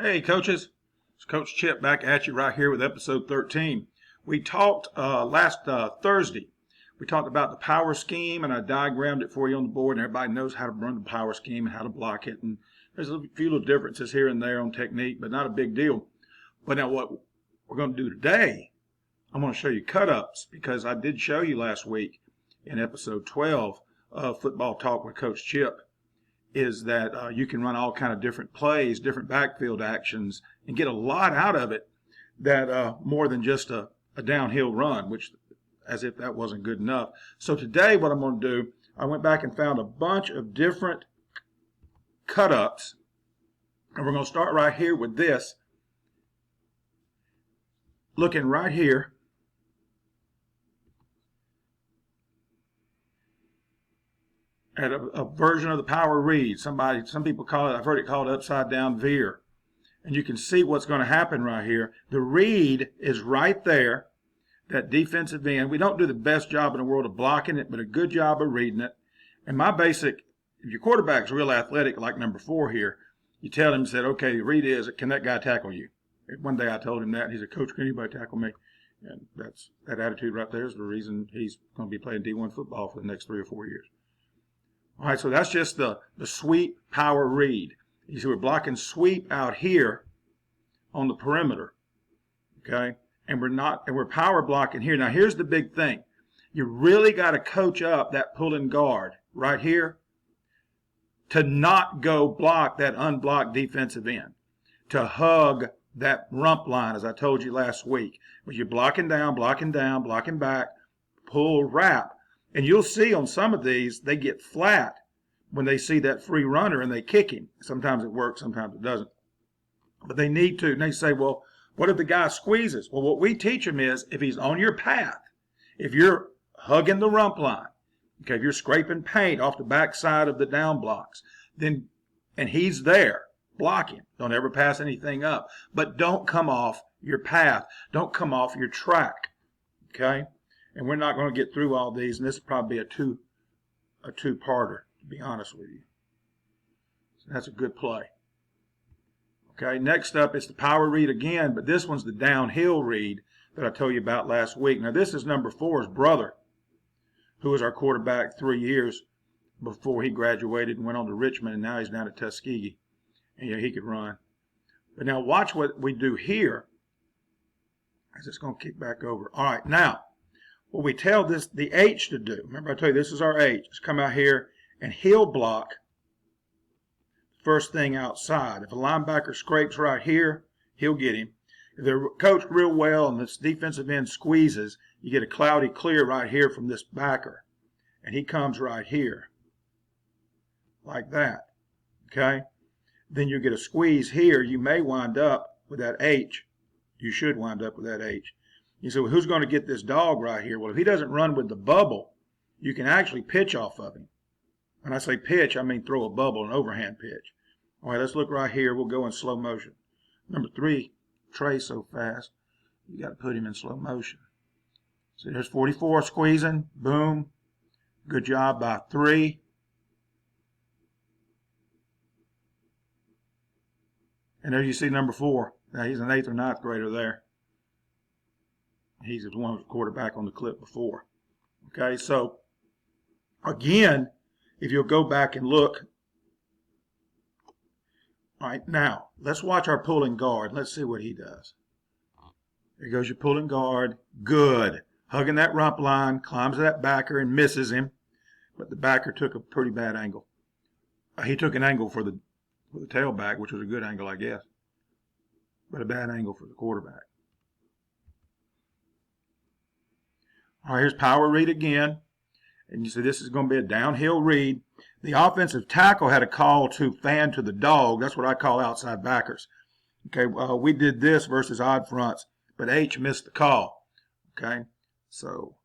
Hey, coaches. It's Coach Chip back at you right here with episode 13. We talked last Thursday. We talked about the power scheme, and I diagrammed it for you on the board, and everybody knows how to run the power scheme and how to block it. And there's a few little differences here and there on technique, but not a big deal. But now what we're going to do today, I'm going to show you cut-ups, because I did show you last week in episode 12 of Football Talk with Coach Chip, is that you can run all kind of different plays, different backfield actions, and get a lot out of it that more than just a downhill run, which as if that wasn't good enough. So today what I'm going to do, I went back and found a bunch of different cut-ups, and we're going to start right here with this. Looking right here. At a version of the power read. Some people call it, I've heard it called upside down veer. And you can see what's going to happen right here. The read is right there, that defensive end. We don't do the best job in the world of blocking it, but a good job of reading it. And my basic, if your quarterback's real athletic, like number 4 here, you tell him, said, okay, the read is, can that guy tackle you? One day I told him that, and he said, Coach, can anybody tackle me? And that attitude right there is the reason he's going to be playing D1 football for the next 3 or 4 years. All right, so that's just the sweep power read. You see we're blocking sweep out here on the perimeter, okay? And we're power blocking here. Now here's the big thing. You really got to coach up that pulling guard right here to not go block that unblocked defensive end, to hug that rump line, as I told you last week. When you're blocking down, blocking back, pull, wrap. And you'll see on some of these, they get flat when they see that free runner and they kick him. Sometimes it works, sometimes it doesn't. But they need to. And they say, well, what if the guy squeezes? Well, what we teach them is, if he's on your path, if you're hugging the rump line, okay, if you're scraping paint off the backside of the down blocks, then, and he's there, block him. Don't ever pass anything up. But don't come off your path. Don't come off your track, okay? And we're not going to get through all these, and this will probably be a two-parter, to be honest with you. So that's a good play. Okay, next up is the power read again, but this one's the downhill read that I told you about last week. Now this is number 4's brother, who was our quarterback 3 years before he graduated and went on to Richmond, and now he's down at Tuskegee. And yeah, he could run. But now watch what we do here. As it's going to kick back over. All right, now, what we tell the H to do, remember I told you this is our H, is come out here and he'll block first thing outside. If a linebacker scrapes right here, he'll get him. If they're coached real well and this defensive end squeezes, you get a cloudy clear right here from this backer. And he comes right here, like that, okay? Then you get a squeeze here. You may wind up with that H. You should wind up with that H. You say, well, who's going to get this dog right here? Well, if he doesn't run with the bubble, you can actually pitch off of him. When I say pitch, I mean throw a bubble, an overhand pitch. All right, let's look right here. We'll go in slow motion. Number 3, Trey so fast, you got to put him in slow motion. So there's 44 squeezing. Boom. Good job by 3. And there you see number 4. Now he's an 8th or 9th grader there. He's the one who was quarterback on the clip before. Okay, so again, if you'll go back and look. All right, now let's watch our pulling guard. Let's see what he does. There goes your pulling guard. Good. Hugging that rump line, climbs that backer and misses him. But the backer took a pretty bad angle. He took an angle for the tailback, which was a good angle, I guess. But a bad angle for the quarterback. All right, here's power read again. And you see this is going to be a downhill read. The offensive tackle had a call to fan to the dog. That's what I call outside backers. Okay, we did this versus odd fronts, but H missed the call. Okay, so.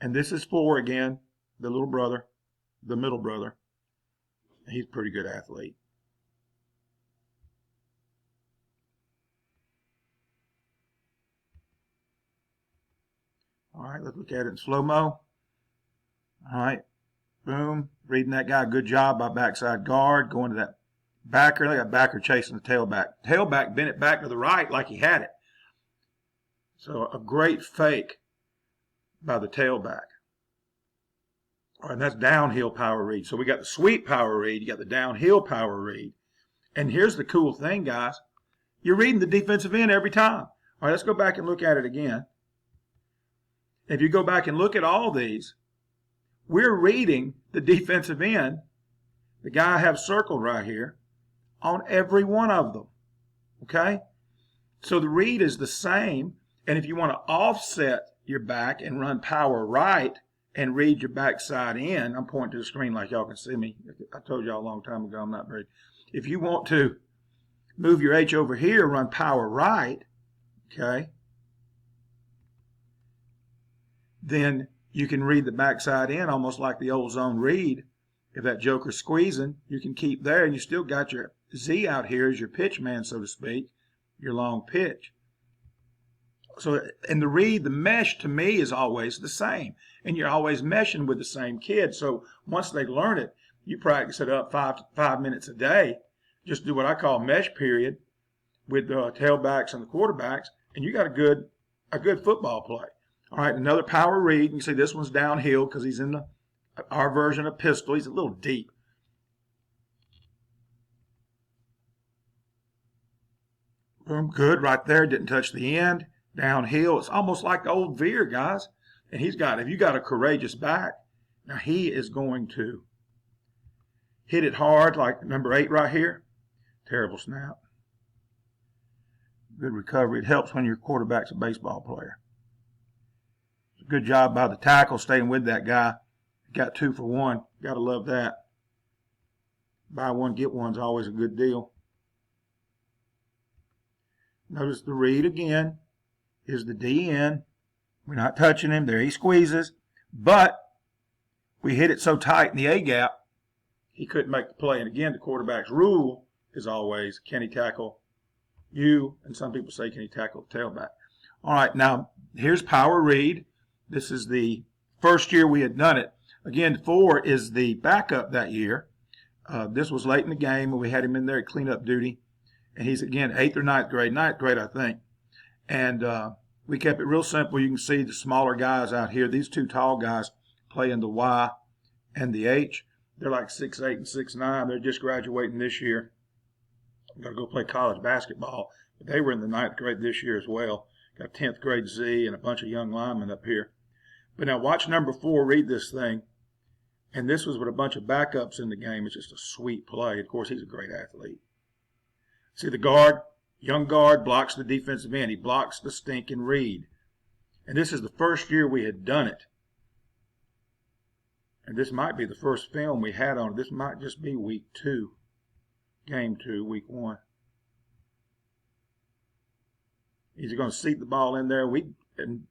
And this is 4 again, the little brother, the middle brother. He's a pretty good athlete. All right, let's look at it in slow-mo. All right, boom, reading that guy. Good job by backside guard, going to that Backer, they got backer chasing the tailback. Tailback bent it back to the right like he had it. So a great fake by the tailback. All right, and that's downhill power read. So we got the sweep power read, you got the downhill power read. And here's the cool thing, guys. You're reading the defensive end every time. All right, let's go back and look at it again. If you go back and look at all these, we're reading the defensive end, the guy I have circled right here, on every one of them. Okay? So the read is the same. And if you want to offset your back and run power right and read your backside in, I'm pointing to the screen like y'all can see me. I told y'all a long time ago I'm not very. If you want to move your H over here, run power right, okay, then you can read the backside in almost like the old zone read. If that joker's squeezing, you can keep there, and you still got your Z out here as your pitch man, so to speak, your long pitch. So, and the read, the mesh to me is always the same, and you're always meshing with the same kid. So once they learn it, you practice it up 5 minutes a day. Just do what I call mesh period with the tailbacks and the quarterbacks, and you got a good football play. All right, another power read. You can see this one's downhill because he's in our version of pistol. He's a little deep. Boom, good right there. Didn't touch the end. Downhill. It's almost like the old Veer, guys. And if you got a courageous back, now he is going to hit it hard like number 8 right here. Terrible snap. Good recovery. It helps when your quarterback's a baseball player. Good job by the tackle staying with that guy. Got 2 for 1. Got to love that. Buy one, get one's always a good deal. Notice the read again is the DN. We're not touching him. There he squeezes. But we hit it so tight in the A gap, he couldn't make the play. And again, the quarterback's rule is always, can he tackle you? And some people say, can he tackle the tailback? All right, now here's power read. This is the first year we had done it. Again, 4 is the backup that year. This was late in the game, and we had him in there at cleanup duty. And he's, again, 8th or 9th grade. 9th grade, I think. And we kept it real simple. You can see the smaller guys out here. These 2 tall guys playing the Y and the H. They're like 6'8" and 6'9". They're just graduating this year. Got to go play college basketball. But they were in the 9th grade this year as well. Got 10th grade Z and a bunch of young linemen up here. But now watch number 4 read this thing. And this was with a bunch of backups in the game. It's just a sweet play. Of course, he's a great athlete. See the guard, young guard, blocks the defensive end. He blocks the stinking read. And this is the first year we had done it. And this might be the first film we had on it. This might just be week 2, game 2, week 1. He's going to seat the ball in there. And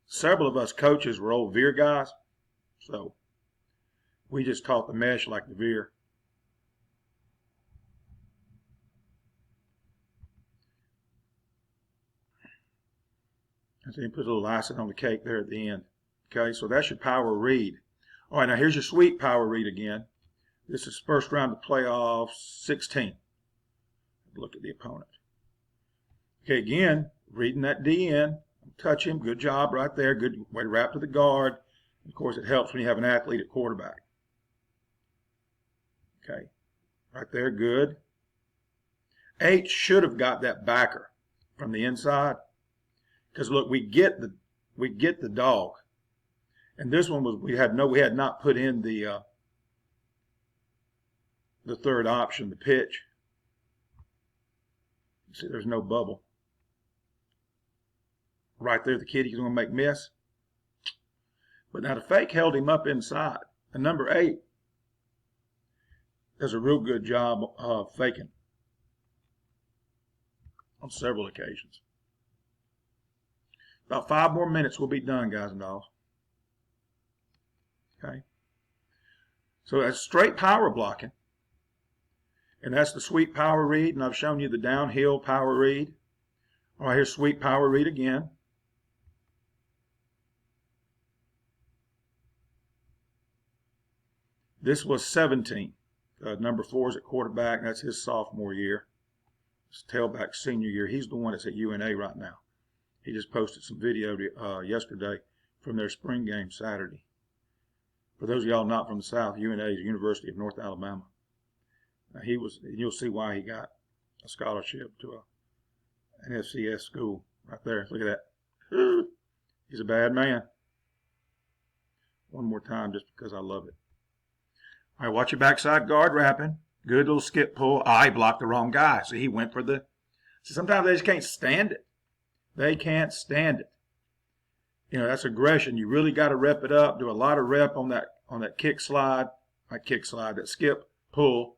several of us coaches were old Veer guys, so we just taught the mesh like the Veer. And so he puts a little icing on the cake there at the end. Okay, so that's your power read. All right, now here's your sweep power read again. This is first round of playoffs 16. Look at the opponent. Okay, again, reading that DN. Touch him. Good job right there. Good way to wrap to the guard. Of course, it helps when you have an athlete at quarterback. Okay, right there, good. H should have got that backer from the inside. Because look, we get the dog. And this one was we had not put in the third option, the pitch. See, there's no bubble. Right there, the kid he's going to make miss. But now the fake held him up inside. And number 8 does a real good job of faking on several occasions. About 5 more minutes, we'll be done, guys and dolls. Okay. So that's straight power blocking. And that's the sweep power read. And I've shown you the downhill power read. All right, here's sweep power read again. This was 17. number 4 is at quarterback. That's his sophomore year. His tailback senior year. He's the one that's at UNA right now. He just posted some video yesterday from their spring game Saturday. For those of y'all not from the South, UNA is University of North Alabama. Now you'll see why he got a scholarship to an FCS school right there. Look at that. He's a bad man. One more time just because I love it. All right, watch your backside guard wrapping. Good little skip pull. He blocked the wrong guy. So he went for the... See, sometimes they just can't stand it. They can't stand it. You know, that's aggression. You really got to rep it up. Do a lot of rep on that kick slide. That skip, pull,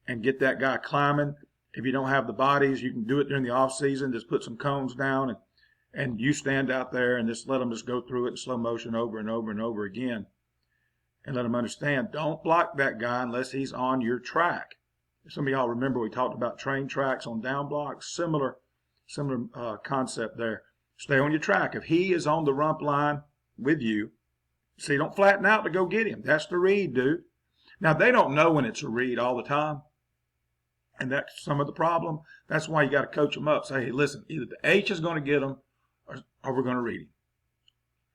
and get that guy climbing. If you don't have the bodies, you can do it during the off season. Just put some cones down and you stand out there and just let them just go through it in slow motion over and over and over again. And let them understand, don't block that guy unless he's on your track. Some of y'all remember we talked about train tracks on down blocks. Similar concept there. Stay on your track. If he is on the rump line with you, see, don't flatten out to go get him. That's the read, dude. Now, they don't know when it's a read all the time. And that's some of the problem. That's why you got to coach them up. Say, hey, listen, either the H is going to get him or we're going to read him.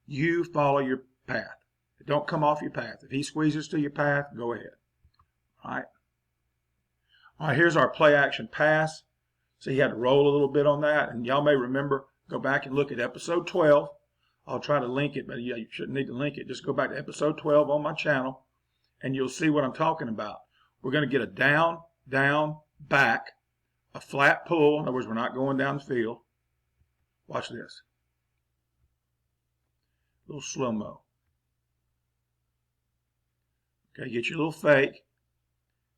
You follow your path. Don't come off your path. If he squeezes to your path, go ahead. All right. All right, here's our play action pass. So you had to roll a little bit on that. And y'all may remember, go back and look at episode 12. I'll try to link it, but yeah, you shouldn't need to link it. Just go back to episode 12 on my channel, and you'll see what I'm talking about. We're going to get a down, down, back, a flat pull. In other words, we're not going down the field. Watch this. A little slow-mo. Okay, get your little fake.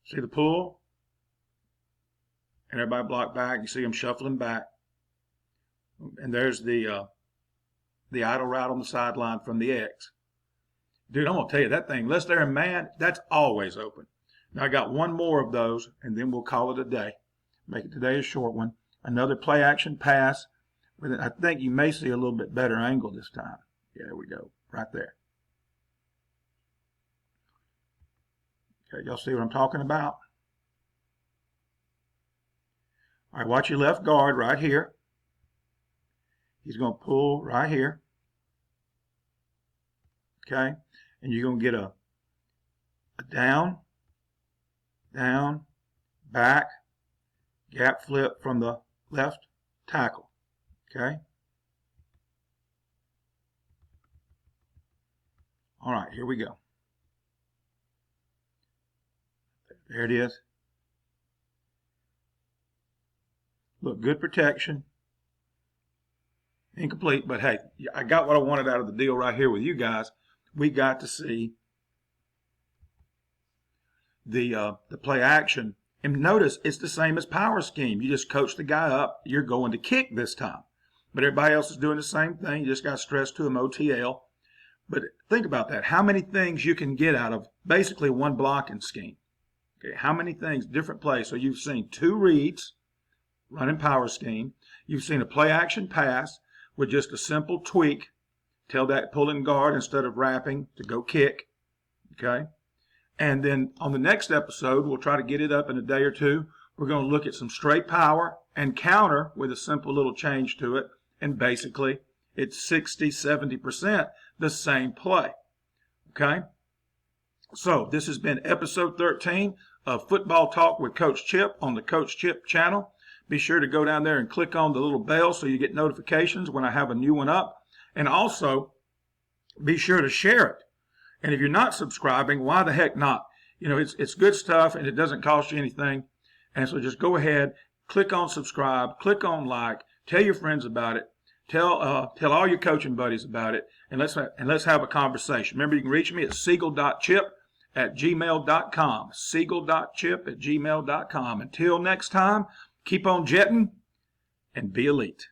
See the pull? And everybody block back. You see them shuffling back. And there's the idle route on the sideline from the X. Dude, I'm going to tell you, that thing, unless they're in man, that's always open. Now, I got one more of those, and then we'll call it a day. Make it today a short one. Another play action pass. I think you may see a little bit better angle this time. Yeah, there we go. Right there. Okay, y'all see what I'm talking about? All right, watch your left guard right here. He's going to pull right here. Okay, and you're going to get a down, down, back, gap flip from the left tackle. Okay. All right, here we go. There it is. Look, good protection. Incomplete, but hey, I got what I wanted out of the deal right here with you guys. We got to see the play action. And notice, it's the same as power scheme. You just coach the guy up. You're going to kick this time. But everybody else is doing the same thing. You just got stressed to them OTL. But think about that. How many things you can get out of basically one blocking scheme? Okay, how many things, different plays? So you've seen 2 reads, running power scheme. You've seen a play action pass with just a simple tweak. Tell that pulling guard instead of wrapping to go kick. Okay. And then on the next episode, we'll try to get it up in a day or two. We're going to look at some straight power and counter with a simple little change to it. And basically, it's 60, 70% the same play. Okay. So this has been episode 13 of Football Talk with Coach Chip on the Coach Chip channel. Be sure to go down there and click on the little bell so you get notifications when I have a new one up. And also, be sure to share it. And if you're not subscribing, why the heck not? You know, it's good stuff and it doesn't cost you anything. And so just go ahead, click on subscribe, click on like, tell your friends about it. Tell all your coaching buddies about it, and let's have a conversation. Remember, you can reach me at siegel.chip@gmail.com. Siegel.chip@gmail.com. Until next time, keep on jetting and be elite.